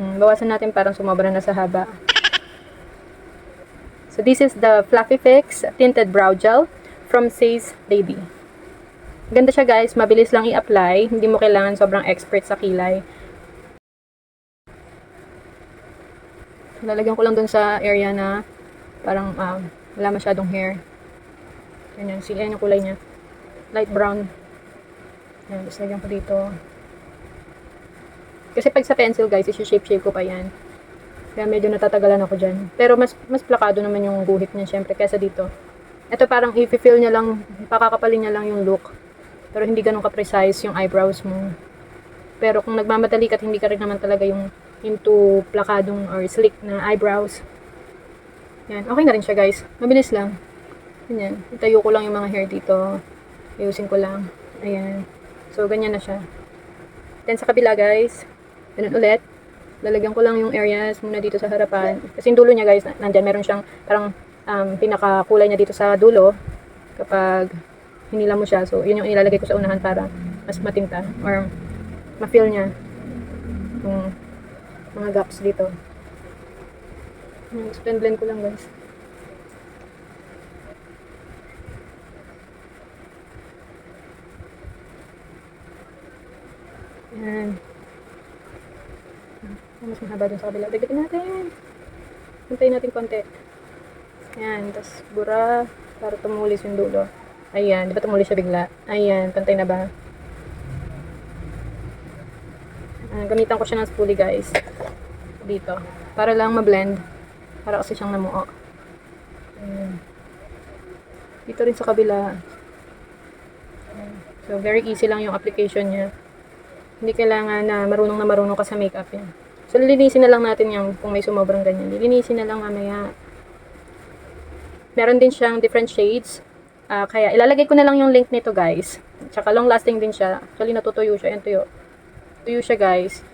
Bawasan natin parang sumobra na sa haba. So this is the Fluffy Fix Tinted Brow Gel from Says Lady. Ganda siya guys, mabilis lang i-apply. Hindi mo kailangan sobrang expert sa kilay. Lalagyan ko lang dun sa area na parang wala masyadong hair. Ganyan, yan yung kulay niya. Light brown. Yan, tapos lagyan ko dito. Kasi pag sa pencil guys, isi-shape ko pa yan. Kaya medyo natatagalan ako dyan. Pero mas plakado naman yung guhit niya syempre kaysa dito. Ito parang i-fill niya lang, pakakapalin niya lang yung look. Pero hindi ganun ka-precise yung eyebrows mo. Pero kung nagmamadali ka at hindi ka rin naman talaga yung into plakadong or slick na eyebrows. Yan, okay na rin siya guys. Mabilis lang. Ganyan. Itayo ko lang yung mga hair dito. Ayusin ko lang. Ayan. So, ganyan na siya. Then sa kabila guys, ganun ulit. Lalagyan ko lang yung areas muna dito sa harapan. Kasi yung dulo niya guys, nandyan meron siyang parang pinakakulay niya dito sa dulo. Kapag hinila mo siya. So, yun yung ilalagay ko sa unahan para mas matinta. Or ma-feel niya yung mga gaps dito. Blend ko lang guys. Yan. Mas mahaba dun sa kabila. Dagdagan natin. Hintayin natin konti. Ayan. Tapos bura para tumulis yung dulo. Ayan. Di ba tumulis siya bigla? Ayan. Pantay na ba? Gamitan ko siya ng spoolie guys. Dito. Para lang ma-blend. Para kasi siyang namuo. Ayan. Dito rin sa kabila. Ayan. So, very easy lang yung application niya. Hindi kailangan na marunong ka sa makeup yan. So, lilinisin na lang natin yung kung may sumobrang ganyan. Lilinisin na lang mamaya. Meron din siyang different shades. Kaya, ilalagay ko na lang yung link nito, guys. Tsaka long lasting din siya. Actually, natutuyo siya. Yan, tuyo. Tuyo siya, guys.